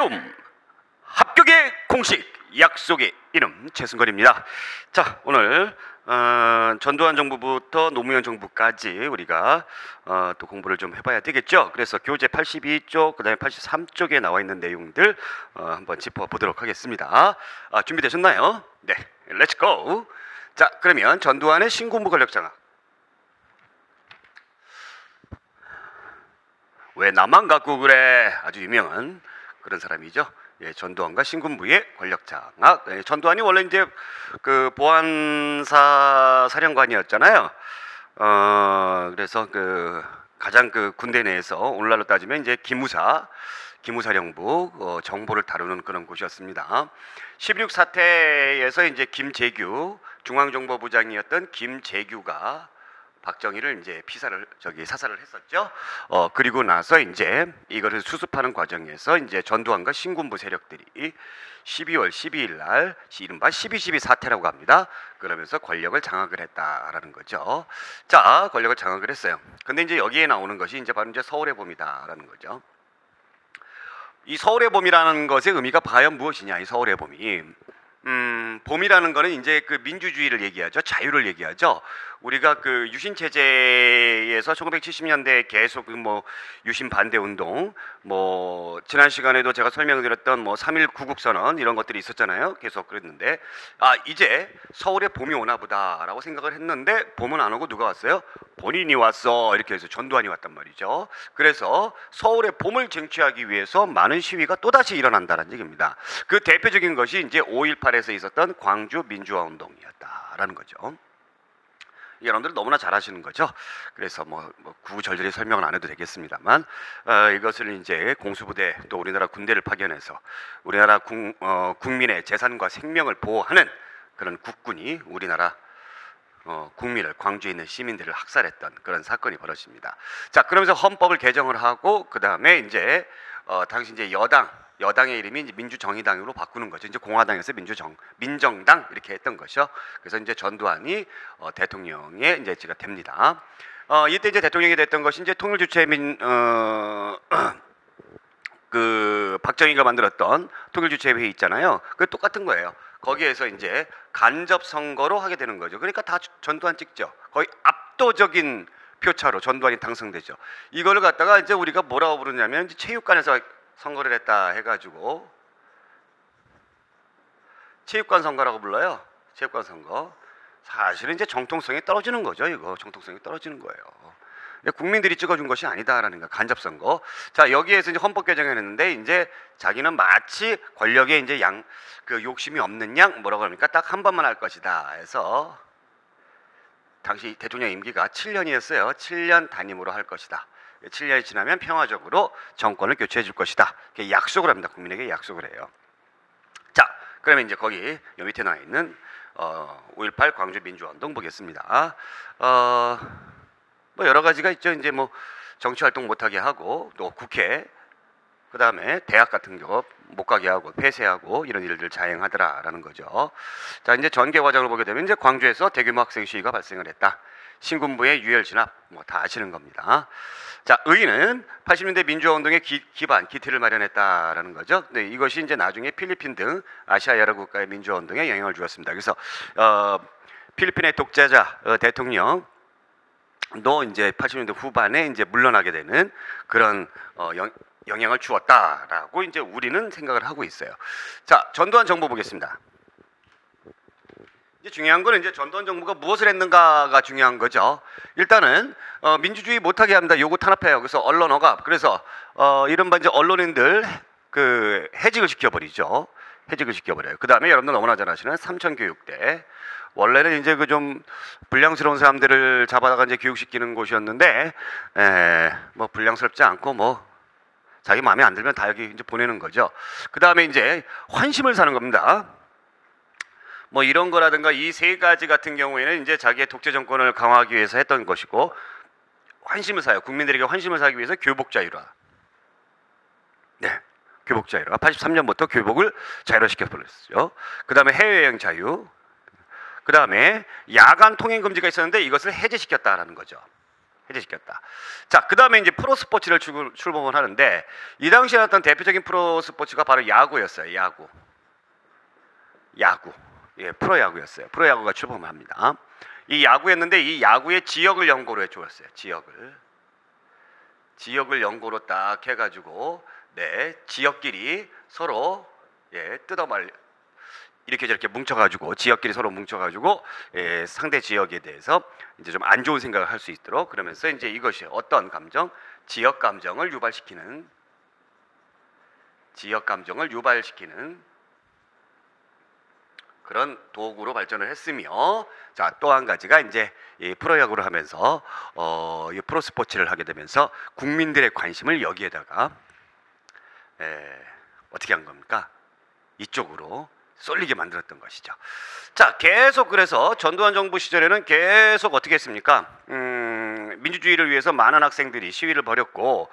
배움 합격의 공식 약속의 이름 최승건입니다. 자, 오늘 전두환 정부부터 노무현 정부까지 우리가 또 공부를 좀 해봐야 되겠죠. 그래서 교재 82쪽 그다음에 83쪽에 나와 있는 내용들 한번 짚어보도록 하겠습니다. 준비되셨나요? 네, 렛츠고. 자, 그러면 전두환의 신군부 권력장악. 왜 나만 갖고 그래? 아주 유명한 그런 사람이죠. 예, 전두환과 신군부의 권력장악. 예, 전두환이 원래 이제 그 보안사 사령관이었잖아요. 그래서 그 가장 그 군대 내에서 오늘날로 따지면 이제 기무사령부 정보를 다루는 그런 곳이었습니다. 16 사태에서 이제 김재규 중앙정보부장이었던 김재규가 박정희를 이제 사살을 했었죠. 그리고 나서 이제 이거를 수습하는 과정에서 이제 전두환과 신군부 세력들이 12월 12일 날 이른바 12.12 사태라고 합니다. 그러면서 권력을 장악을 했다라는 거죠. 자, 권력을 장악을 했어요. 근데 이제 여기에 나오는 것이 이제 바로 이제 서울의 봄이다라는 거죠. 이 서울의 봄이라는 것의 의미가 과연 무엇이냐? 이 서울의 봄이 봄이라는 거는 이제 그 민주주의를 얘기하죠. 자유를 얘기하죠. 우리가 그 유신 체제에서 1970년대 계속 뭐 유신 반대 운동, 뭐 지난 시간에도 제가 설명드렸던 뭐 3.1 구국선언 이런 것들이 있었잖아요. 계속 그랬는데 이제 서울에 봄이 오나 보다라고 생각을 했는데 봄은 안 오고 누가 왔어요? 본인이 왔어. 이렇게 해서 전두환이 왔단 말이죠. 그래서 서울의 봄을 쟁취하기 위해서 많은 시위가 또다시 일어난다는 얘기입니다. 그 대표적인 것이 이제 5.18에서 있었던 광주 민주화 운동이었다라는 거죠. 여러분들 너무나 잘 아시는 거죠. 그래서 뭐 구구절절히 설명은 안 해도 되겠습니다만 이것을 이제 공수부대 또 우리나라 군대를 파견해서 우리나라 국민의 재산과 생명을 보호하는 그런 국군이 우리나라 국민을, 광주에 있는 시민들을 학살했던 그런 사건이 벌어집니다. 자, 그러면서 헌법을 개정을 하고 그 다음에 이제 당시 이제 여당의 이름이 이제 민주정의당으로 바꾸는 거죠. 이제 공화당에서 민정당 이렇게 했던 것이죠. 그래서 이제 전두환이 대통령에 이제 제가 됩니다. 이때 이제 대통령이 됐던 것이 이제 통일주체민 그 박정희가 만들었던 통일주체회의 있잖아요. 그 똑같은 거예요. 거기에서 이제 간접 선거로 하게 되는 거죠. 그러니까 다 전두환 찍죠. 거의 압도적인 표차로 전두환이 당선되죠. 이거를 갖다가 이제 우리가 뭐라고 부르냐면 이제 체육관에서 선거를 했다 해가지고 체육관 선거라고 불러요. 체육관 선거. 사실은 이제 정통성이 떨어지는 거죠. 이거 정통성이 떨어지는 거예요. 국민들이 찍어준 것이 아니다라는 거. 간접 선거. 자, 여기에서 이제 헌법 개정했는데 이제 자기는 마치 권력에 이제 그 욕심이 없는 양 뭐라고 합니까? 딱 한 번만 할 것이다 해서 당시 대통령 임기가 7년이었어요. 7년 단임으로 할 것이다. 7년이 지나면 평화적으로 정권을 교체해 줄 것이다. 약속을 합니다. 국민에게 약속을 해요. 자, 그러면 이제 거기 요 밑에 나와 있는 5.18 광주 민주화운동 보겠습니다. 뭐 여러 가지가 있죠. 이제 뭐 정치 활동 못하게 하고 또 국회 그 다음에 대학 같은 거 못 가게 하고 폐쇄하고 이런 일들 자행하더라라는 거죠. 자, 이제 전개 과정을 보게 되면 이제 광주에서 대규모 학생 시위가 발생을 했다. 신군부의 유혈 진압 뭐 다 아시는 겁니다. 자, 의의는 80년대 민주화 운동의 기틀을 마련했다라는 거죠. 네, 이것이 이제 나중에 필리핀 등 아시아 여러 국가의 민주화 운동에 영향을 주었습니다. 그래서 필리핀의 독재자 대통령도 이제 80년대 후반에 이제 물러나게 되는 그런 영향을 주었다라고 이제 우리는 생각을 하고 있어요. 자, 전두환 정부 보겠습니다. 이제 중요한 거는 이제 전두환 정부가 무엇을 했는가가 중요한 거죠. 일단은 민주주의 못하게 합니다. 요거 탄압해요. 그래서 언론 억압. 그래서 이른바 이제 언론인들 그 해직을 시켜버리죠. 해직을 시켜버려요. 그 다음에 여러분들 너무나 잘 아시는 삼천교육대. 원래는 이제 그 좀 불량스러운 사람들을 잡아다가 이제 교육시키는 곳이었는데 뭐 불량스럽지 않고 뭐 자기 마음에 안 들면 다 여기 이제 보내는 거죠. 그 다음에 이제 환심을 사는 겁니다. 뭐 이런 거라든가 이 세 가지 같은 경우에는 이제 자기의 독재 정권을 강화하기 위해서 했던 것이고 환심을 사요. 국민들에게 환심을 사기 위해서 교복 자유화. 네, 교복 자유화. 83년부터 교복을 자유화시켜 버렸죠. 그 다음에 해외여행 자유. 그 다음에 야간 통행 금지가 있었는데 이것을 해제시켰다라는 거죠. 해제시켰다. 자, 그 다음에 이제 프로스포츠를 출범을 하는데 이 당시에 나왔던 대표적인 프로스포츠가 바로 야구였어요. 야구. 예, 프로야구였어요. 프로야구가 출범을 합니다. 이 야구였는데 이 야구의 지역을 연고로 해주었어요. 지역을 연고로 딱 해가지고 네, 지역끼리 서로 예, 뜯어말 이렇게 저렇게 뭉쳐가지고 지역끼리 서로 뭉쳐가지고 예, 상대 지역에 대해서 이제 좀 안 좋은 생각을 할 수 있도록 그러면서 이제 이것이 어떤 감정, 지역 감정을 유발시키는 그런 도구로 발전을 했으며, 자, 또 한 가지가 이제 이 프로야구를 하면서 이 프로스포츠를 하게 되면서 국민들의 관심을 여기에다가 어떻게 한 겁니까? 이쪽으로 쏠리게 만들었던 것이죠. 자, 계속 그래서 전두환 정부 시절에는 계속 어떻게 했습니까? 민주주의를 위해서 많은 학생들이 시위를 벌였고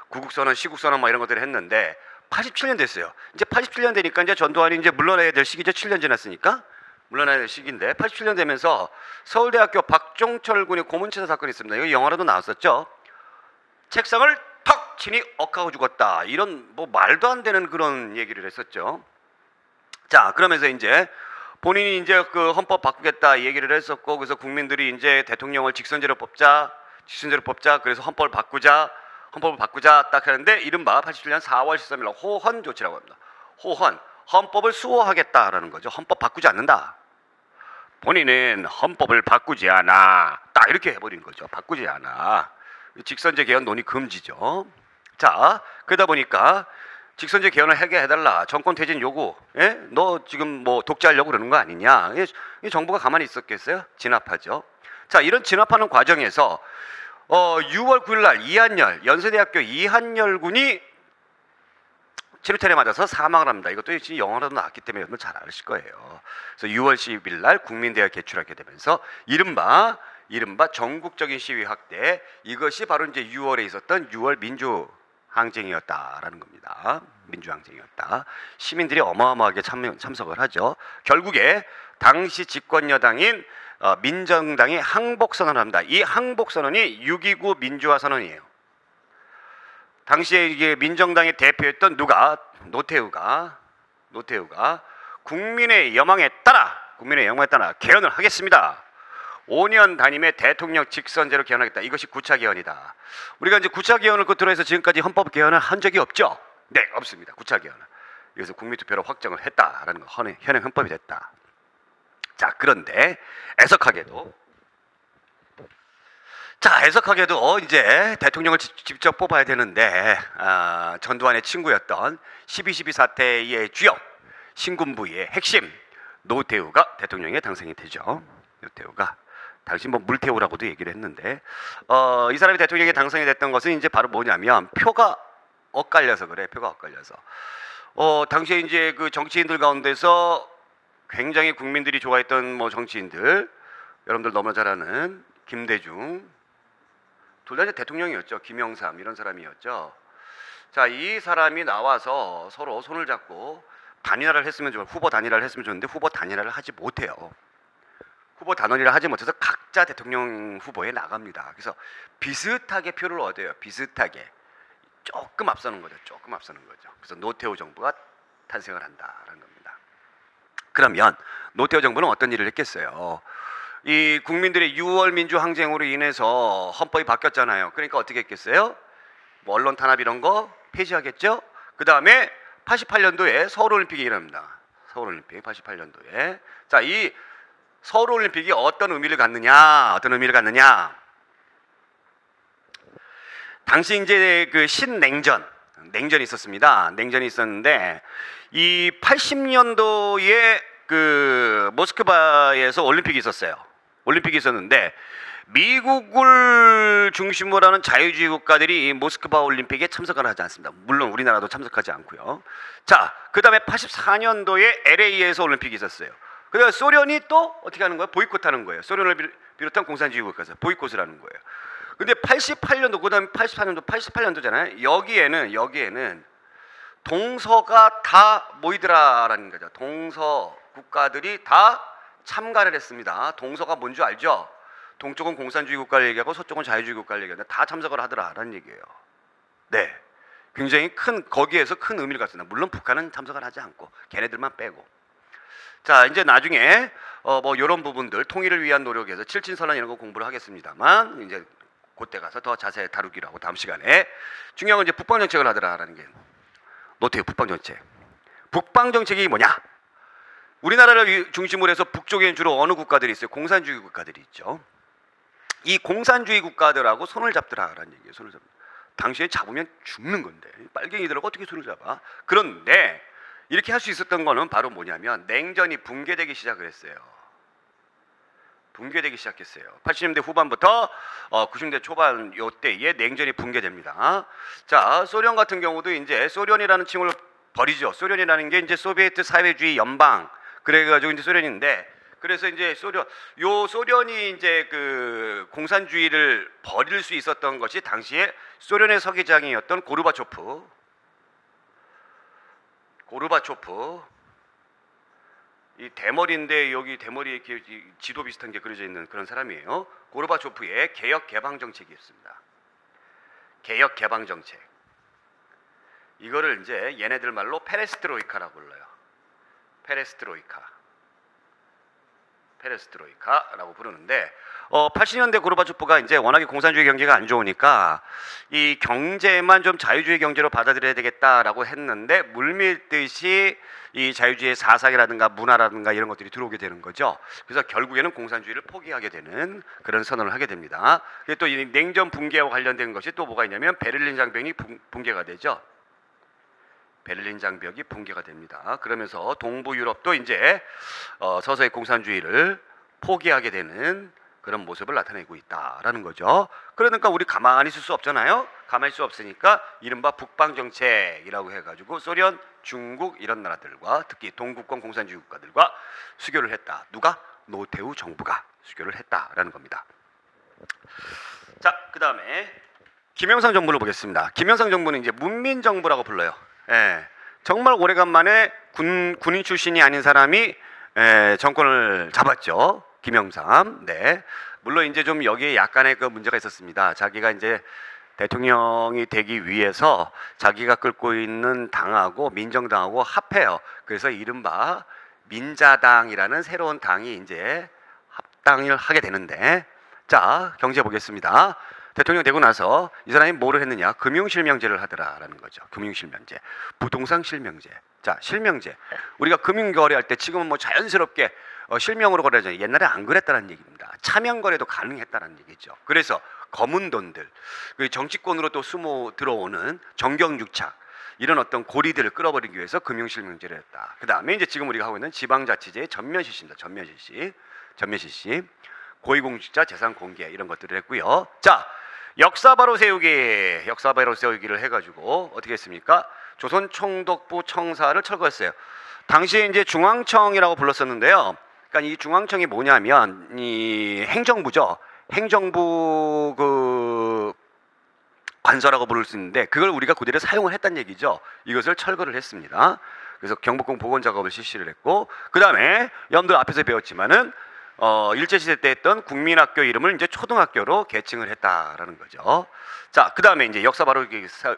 구국선언, 시국선언 뭐 이런 것들을 했는데 87년 됐어요. 이제 87년 되니까 이제 전두환이 이제 물러나야 될 시기죠. 7년 지났으니까 물러나야 될 시기인데 87년 되면서 서울대학교 박종철 군의 고문치사 사건이 있습니다. 이거 영화로도 나왔었죠. 책상을 턱 치니 억하고 죽었다. 이런 뭐 말도 안 되는 그런 얘기를 했었죠. 자, 그러면서 이제 본인이 이제 그 헌법 바꾸겠다 얘기를 했었고, 그래서 국민들이 이제 대통령을 직선제로 뽑자. 그래서 헌법을 바꾸자 딱 하는데 이른바 87년 4월 13일 호헌 조치라고 합니다. 호헌, 헌법을 수호하겠다라는 거죠. 헌법 바꾸지 않는다. 본인은 헌법을 바꾸지 않아. 딱 이렇게 해버린 거죠. 바꾸지 않아. 직선제 개헌 논의 금지죠. 자, 그러다 보니까 직선제 개헌을 하게 해달라. 정권 퇴진 요구. 예? 너 지금 뭐 독재하려고 그러는 거 아니냐. 이 정부가 가만히 있었겠어요? 진압하죠. 자, 이런 진압하는 과정에서 6월 9일 날 이한열, 연세대학교 이한열 군이 치료탄에 맞아서 사망을 합니다. 이것도 지금 영화로도 나왔기 때문에 여러분 잘 아실 거예요. 그래서 6월 10일 날 국민대회가 개출하게 되면서 이른바 전국적인 시위 확대, 이것이 바로 이제 6월에 있었던 6월 민주항쟁이었다라는 겁니다. 민주항쟁이었다. 시민들이 어마어마하게 참석을 하죠. 결국에 당시 집권 여당인 민정당이 항복선언을 합니다. 이 항복선언이 6.29 민주화 선언이에요. 당시에 이게 민정당의 대표였던 노태우가 국민의 여망에 따라 개헌을 하겠습니다. 5년 단임의 대통령 직선제로 개헌하겠다. 이것이 9차 개헌이다. 우리가 이제 9차 개헌을 끝으로 해서 지금까지 헌법 개헌을 한 적이 없죠? 네, 없습니다. 9차 개헌을. 그래서 국민투표로 확정을 했다라는 거, 현행 헌법이 됐다. 자, 그런데 애석하게도 이제 대통령을 직접 뽑아야 되는데 전두환의 친구였던 12.12 사태의 주역, 신군부의 핵심 노태우가 대통령에 당선이 되죠. 노태우가 당시 뭐 물태우라고도 얘기를 했는데 이 사람이 대통령에 당선이 됐던 것은 이제 바로 뭐냐면 표가 엇갈려서 그래. 표가 엇갈려서 당시에 이제 그 정치인들 가운데서 굉장히 국민들이 좋아했던 뭐 정치인들, 여러분들 너무나 잘 아는 김대중, 둘 다 이제 대통령이었죠. 김영삼 이런 사람이었죠. 자, 이 사람이 나와서 서로 손을 잡고 단일화를 했으면 후보 단일화를 했으면 좋은데 후보 단일화를 하지 못해요. 후보 단일화를 하지 못해서 각자 대통령 후보에 나갑니다. 그래서 비슷하게 표를 얻어요. 비슷하게. 조금 앞서는 거죠. 그래서 노태우 정부가 탄생을 한다라는 겁니다. 그러면 노태우 정부는 어떤 일을 했겠어요? 이 국민들의 6월 민주항쟁으로 인해서 헌법이 바뀌었잖아요. 그러니까 어떻게 했겠어요? 뭐 언론 탄압 이런 거 폐지하겠죠? 그 다음에 88년도에 서울올림픽이 일어납니다. 서울올림픽 88년도에. 자, 이 서울올림픽이 어떤 의미를 갖느냐? 당시 이제 그 냉전이 있었습니다. 냉전이 있었는데 이 80년도에 그 모스크바에서 올림픽이 있었는데 미국을 중심으로 하는 자유주의 국가들이 이 모스크바 올림픽에 참석을 하지 않습니다. 물론 우리나라도 참석하지 않고요. 자, 그 다음에 84년도에 LA에서 올림픽이 있었어요. 그다음에 소련이 또 어떻게 하는 거예요? 보이콧하는 거예요. 소련을 비롯한 공산주의 국가에서 보이콧을 하는 거예요. 근데 88년도, 그다음에 88년도잖아요. 여기에는 동서가 다 모이더라라는 거죠. 동서 국가들이 다 참가를 했습니다. 동서가 뭔지 알죠? 동쪽은 공산주의 국가를 얘기하고 서쪽은 자유주의 국가를 얘기하는데 다 참석을 하더라라는 얘기예요. 네, 굉장히 거기에서 큰 의미를 갖습니다. 물론 북한은 참석을 하지 않고 걔네들만 빼고. 자, 이제 나중에 뭐 이런 부분들 통일을 위한 노력에서 칠친선언 이런 거 공부를 하겠습니다만 이제 그때 가서 더 자세히 다루기로 하고 다음 시간에 중요한 건 이제 북방 정책을 하더라라는 게 노태우 북방 정책. 북방 정책이 뭐냐? 우리나라를 중심으로 해서 북쪽에는 주로 어느 국가들이 있어요? 공산주의 국가들이 있죠. 이 공산주의 국가들하고 손을 잡더라라는 얘기예요. 손을 잡. 당시에 잡으면 죽는 건데 빨갱이들하고 어떻게 손을 잡아? 그런데 이렇게 할 수 있었던 거는 바로 뭐냐면 냉전이 붕괴되기 시작을 했어요. 붕괴되기 시작했어요. 80년대 후반부터 90년대 초반 요때에 냉전이 붕괴됩니다. 자, 소련 같은 경우도 이제 소련이라는 칭호를 버리죠. 소련이라는 게 이제 소비에트 사회주의 연방 그래가지고 이제 소련인데 그래서 이제 소련이 이제 그 공산주의를 버릴 수 있었던 것이 당시에 소련의 서기장이었던 고르바초프 이 대머리인데 여기 대머리에 이렇게 지도 비슷한 게 그려져 있는 그런 사람이에요. 고르바초프의 개혁 개방 정책이었습니다. 개혁 개방 정책. 이거를 이제 얘네들 말로 페레스트로이카라고 불러요. 페레스트로이카라고 부르는데 80년대 고르바초프가 이제 워낙에 공산주의 경제가 안 좋으니까 이 경제만 좀 자유주의 경제로 받아들여야 되겠다라고 했는데 물밀듯이 이 자유주의 사상이라든가 문화라든가 이런 것들이 들어오게 되는 거죠. 그래서 결국에는 공산주의를 포기하게 되는 그런 선언을 하게 됩니다. 또 이 냉전 붕괴와 관련된 것이 또 뭐가 있냐면 베를린 장벽이 붕괴가 되죠. 베를린 장벽이 붕괴가 됩니다. 그러면서 동부 유럽도 이제 서서히 공산주의를 포기하게 되는 그런 모습을 나타내고 있다라는 거죠. 그러니까 우리 가만히 있을 수 없잖아요. 가만히 있을 수 없으니까 이른바 북방 정책이라고 해가지고 소련, 중국 이런 나라들과 특히 동구권 공산주의 국가들과 수교를 했다. 누가? 노태우 정부가 수교를 했다라는 겁니다. 자, 그 다음에 김영삼 정부를 보겠습니다. 김영삼 정부는 이제 문민정부라고 불러요. 예, 정말 오래간만에 군인 출신이 아닌 사람이 정권을 잡았죠. 김영삼. 네. 물론 이제 좀 여기에 약간의 그 문제가 있었습니다. 자기가 이제 대통령이 되기 위해서 자기가 끌고 있는 당하고 민정당하고 합해요. 그래서 이른바 민자당이라는 새로운 당이 이제 합당을 하게 되는데, 자, 경제 보겠습니다. 대통령 되고 나서 이 사람이 뭐를 했느냐? 금융실명제를 하더라라는 거죠. 금융실명제, 부동산 실명제. 자, 실명제. 우리가 금융거래할 때 지금은 뭐 자연스럽게 실명으로 거래하잖아요. 옛날에 안 그랬다는 얘기입니다. 차명거래도 가능했다는 얘기죠. 그래서 검은 돈들, 정치권으로 또 숨어 들어오는 정경유착 이런 어떤 고리들을 끌어버리기 위해서 금융실명제를 했다. 그 다음에 이제 지금 우리가 하고 있는 지방자치제의 전면 실시입니다. 전면 실시. 고위공직자 재산 공개 이런 것들을 했고요. 자, 역사 바로 세우기를 해가지고 어떻게 했습니까? 조선총독부 청사를 철거했어요. 당시에 이제 중앙청이라고 불렀었는데요. 그러니까 이 중앙청이 뭐냐면 이 행정부죠. 행정부 그 관서라고 부를 수 있는데 그걸 우리가 그대로 사용을 했다는 얘기죠. 이것을 철거를 했습니다. 그래서 경복궁 복원 작업을 실시를 했고, 그 다음에 여러분들 앞에서 배웠지만은 일제시대 때 했던 국민학교 이름을 이제 초등학교로 개칭을 했다라는 거죠. 자, 그 다음에 이제 역사 바로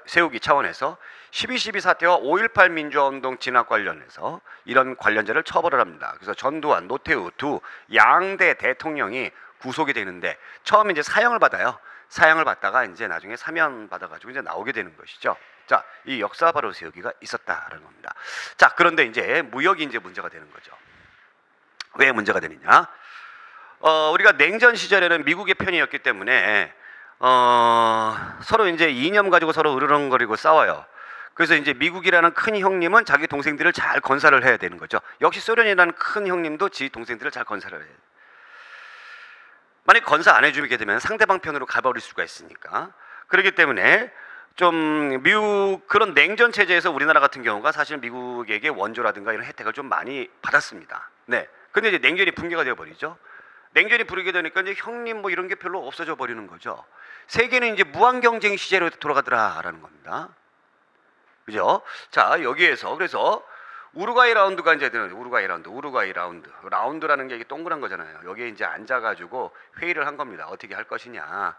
세우기 차원에서 12.12 사태와 5.18 민주화운동 진압 관련해서 이런 관련자를 처벌을 합니다. 그래서 전두환, 노태우 두 양대 대통령이 구속이 되는데 처음에 이제 사형을 받아요. 사형을 받다가 이제 나중에 사면 받아가지고 이제 나오게 되는 것이죠. 자, 이 역사 바로 세우기가 있었다라는 겁니다. 자, 그런데 이제 무역이 이제 문제가 되는 거죠. 왜 문제가 되느냐? 우리가 냉전 시절에는 미국의 편이었기 때문에 서로 이제 이념 가지고 서로 으르렁거리고 싸워요. 그래서 이제 미국이라는 큰 형님은 자기 동생들을 잘 건사를 해야 되는 거죠. 역시 소련이라는 큰 형님도 지 동생들을 잘 건사를 해야 돼요. 만약 건사 안 해주게 되면 상대방 편으로 가버릴 수가 있으니까. 그렇기 때문에 좀 미국 그런 냉전 체제에서 우리나라 같은 경우가 사실 미국에게 원조라든가 이런 혜택을 좀 많이 받았습니다. 네. 근데 이제 냉전이 붕괴가 되어 버리죠. 냉전이 부르게 되니까 이제 형님 뭐 이런 게 별로 없어져 버리는 거죠. 세계는 이제 무한 경쟁 시대로 돌아가더라라는 겁니다. 그죠? 자, 여기에서 그래서 우루과이 라운드가 이제 되는 우루과이 라운드. 라운드라는 게 이게 동그란 거잖아요. 여기에 이제 앉아가지고 회의를 한 겁니다. 어떻게 할 것이냐.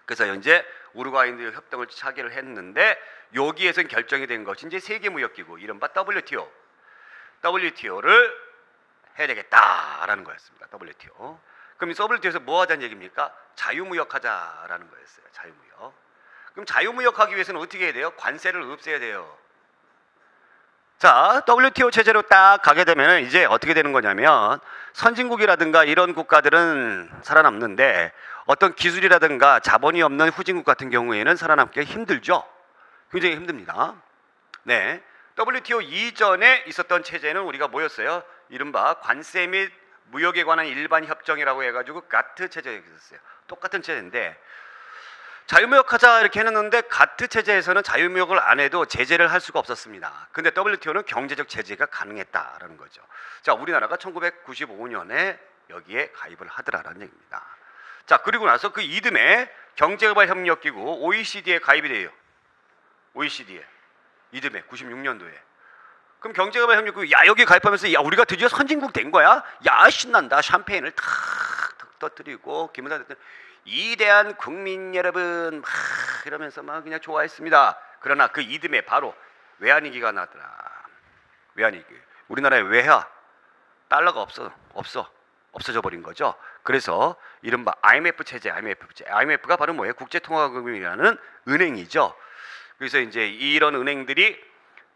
그래서 이제 우루과이인들 협정을 차기를 했는데 여기에서 결정이 된 것이 이제 세계무역기구 이른바 WTO를 해야 되겠다라는 거였습니다. WTO. 그럼 이 WTO에서 뭐 하자는 얘기입니까? 자유무역하자라는 거였어요. 자유무역. 그럼 자유무역하기 위해서는 어떻게 해야 돼요? 관세를 없애야 돼요. 자, WTO 체제로 딱 가게 되면 이제 어떻게 되는 거냐면 선진국이라든가 이런 국가들은 살아남는데 어떤 기술이라든가 자본이 없는 후진국 같은 경우에는 살아남기가 힘들죠. 굉장히 힘듭니다. 네, WTO 이전에 있었던 체제는 우리가 뭐였어요? 이른바 관세 및 무역에 관한 일반 협정이라고 해가지고 가트 체제가 있었어요. 똑같은 체제인데 자유무역하자 이렇게 해놨는데 가트 체제에서는 자유무역을 안 해도 제재를 할 수가 없었습니다. 근데 WTO는 경제적 제재가 가능했다라는 거죠. 자, 우리나라가 1995년에 여기에 가입을 하더라라는 얘기입니다. 자, 그리고 나서 그 이듬해 경제개발협력기구 OECD에 가입이 돼요. OECD에 이듬해 96년도에. 그럼 경제개발협력기구 야 여기 가입하면서 야 우리가 드디어 선진국 된 거야? 야 신난다. 샴페인을 탁 터뜨리고 김은하 대통령 이대한 국민 여러분 막 이러면서 막 그냥 좋아했습니다. 그러나 그 이듬해 바로 외환위기가 나더라. 외환위기. 우리나라에 외화 달러가 없어져 버린 거죠. 그래서 이른바 IMF 체제, IMF가 바로 뭐예요? 국제통화금융이라는 은행이죠. 그래서 이제 이런 은행들이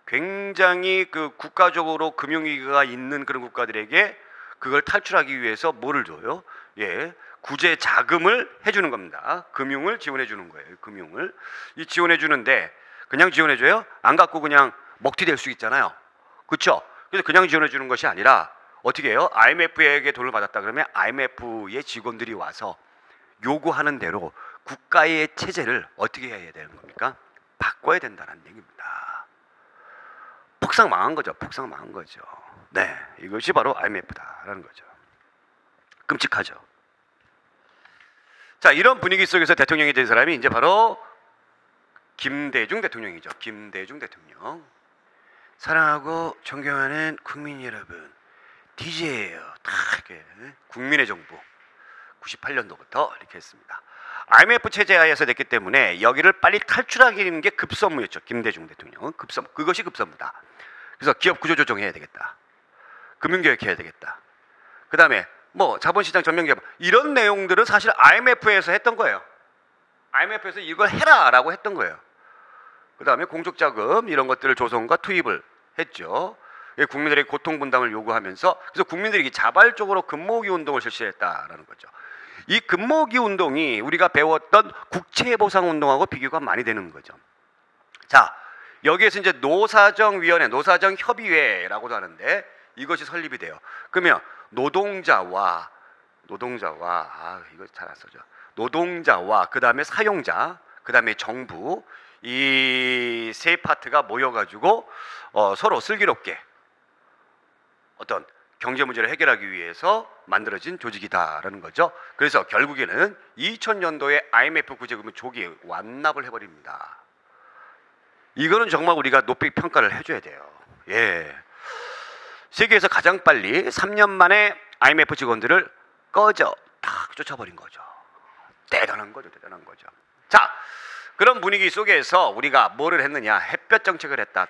굉장히 그 국가적으로 금융위기가 있는 그런 국가들에게 그걸 탈출하기 위해서 뭐를 줘요? 예, 구제 자금을 해주는 겁니다. 금융을 지원해 주는 거예요. 금융을 이 지원해 주는데 그냥 지원해 줘요? 안 갖고 그냥 먹튀 될 수 있잖아요. 그렇죠? 그래서 그냥 지원해 주는 것이 아니라 어떻게 해요? IMF에게 돈을 받았다 그러면 IMF의 직원들이 와서 요구하는 대로 국가의 체제를 어떻게 해야 되는 겁니까? 바꿔야 된다는 얘기입니다. 폭삭 망한 거죠. 네, 이것이 바로 IMF다라는 거죠. 끔찍하죠. 자, 이런 분위기 속에서 대통령이 된 사람이 이제 바로 김대중 대통령이죠. 김대중 대통령. 사랑하고 존경하는 국민 여러분, DJ예요. 다 이렇게 국민의 정부 98년도부터 이렇게 했습니다. IMF 체제 하에서 됐기 때문에 여기를 빨리 탈출하기는 게 급선무였죠. 김대중 대통령은 그것이 급선무다. 그래서 기업 구조 조정해야 되겠다. 금융개혁해야 되겠다. 그 다음에 뭐 자본시장 전면개발 이런 내용들은 사실 IMF에서 했던 거예요. IMF에서 이걸 해라라고 했던 거예요. 그 다음에 공적자금 이런 것들을 조성과 투입을 했죠. 국민들에게 고통분담을 요구하면서 그래서 국민들이 자발적으로 금모으기 운동을 실시했다라는 거죠. 이 금모으기 운동이 우리가 배웠던 국채보상운동하고 비교가 많이 되는 거죠. 자, 여기에서 이제 노사정위원회, 노사정협의회라고도 하는데 이것이 설립이 돼요. 그러면 노동자와 이거 잘 안 써져. 노동자와 그 다음에 사용자, 그 다음에 정부 이 세 파트가 모여가지고 서로 슬기롭게 어떤 경제 문제를 해결하기 위해서 만들어진 조직이다라는 거죠. 그래서 결국에는 2000년도에 IMF 구제금을 조기에 완납을 해버립니다. 이거는 정말 우리가 높이 평가를 해줘야 돼요. 예, 세계에서 가장 빨리 3년 만에 IMF 직원들을 탁 쫓아버린 거죠. 대단한 거죠. 자, 그런 분위기 속에서 우리가 뭐를 했느냐? 햇볕 정책을 했다.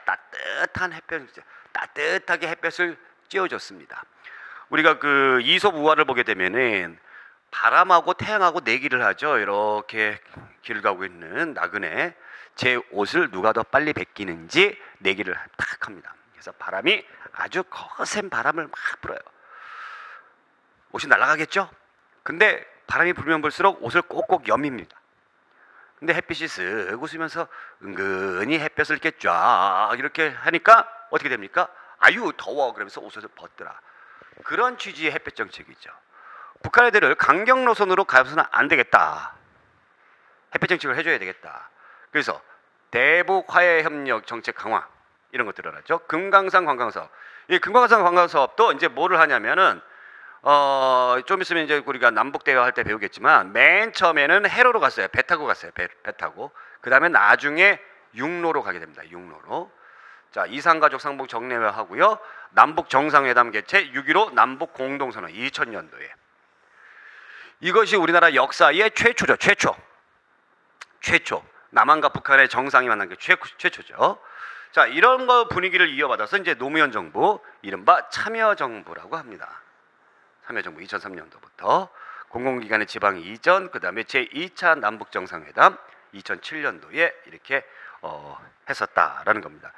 따뜻하게 햇볕을 쬐어줬습니다. 우리가 그 이솝 우화를 보게 되면은 바람하고 태양하고 내기를 하죠. 이렇게 길 가고 있는 나그네 제 옷을 누가 더 빨리 벗기는지 내기를 딱 합니다. 그래서 바람이 아주 거센 바람을 막 불어요. 옷이 날아가겠죠? 근데 바람이 불면 불수록 옷을 꼭꼭 여밉니다. 근데 햇빛이 쓱 웃으면서 은근히 햇볕을 이렇게 쫙 이렇게 하니까 어떻게 됩니까? 아유 더워 그러면서 옷을 벗더라. 그런 취지의 햇볕 정책이죠. 북한 애들을 강경 노선으로 가서는 안 되겠다. 햇볕 정책을 해줘야 되겠다. 그래서 대북 화해 협력 정책 강화 이런 것들을 하죠. 금강산 관광사업. 이 금강산 관광사업도 이제 뭐를 하냐면은 좀 있으면 이제 우리가 남북 대화 할 때 배우겠지만 맨 처음에는 해로로 갔어요. 배 타고 갔어요. 배 타고. 그 다음에 나중에 육로로 가게 됩니다. 육로로. 자, 이산가족 상봉 정례화하고요. 남북 정상회담 개최, 6.15 남북 공동선언 2000년도에. 이것이 우리나라 역사의 최초죠. 최초. 남한과 북한의 정상이 만난 게 최초죠. 자, 이런 거 분위기를 이어받아서 이제 노무현 정부, 이른바 참여정부라고 합니다. 참여정부 2003년도부터 공공기관의 지방 이전, 그 다음에 제2차 남북정상회담 2007년도에 이렇게 했었다라는 겁니다.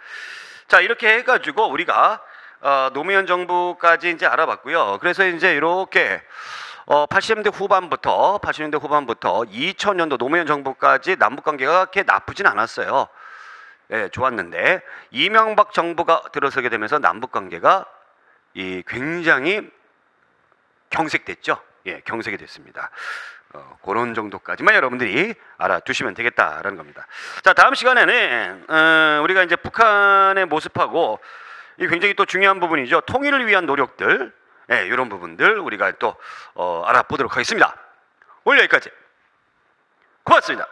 자, 이렇게 해가지고 우리가 노무현 정부까지 이제 알아봤고요. 그래서 이제 이렇게 80년대 후반부터 2000년도 노무현 정부까지 남북 관계가 그렇게 나쁘진 않았어요. 예, 좋았는데 이명박 정부가 들어서게 되면서 남북 관계가 굉장히 경색됐죠. 예, 경색이 됐습니다. 그런 정도까지만 여러분들이 알아두시면 되겠다라는 겁니다. 자, 다음 시간에는 우리가 이제 북한의 모습하고 이 굉장히 또 중요한 부분이죠. 통일을 위한 노력들, 예, 이런 부분들 우리가 또 알아보도록 하겠습니다. 오늘 여기까지. 고맙습니다.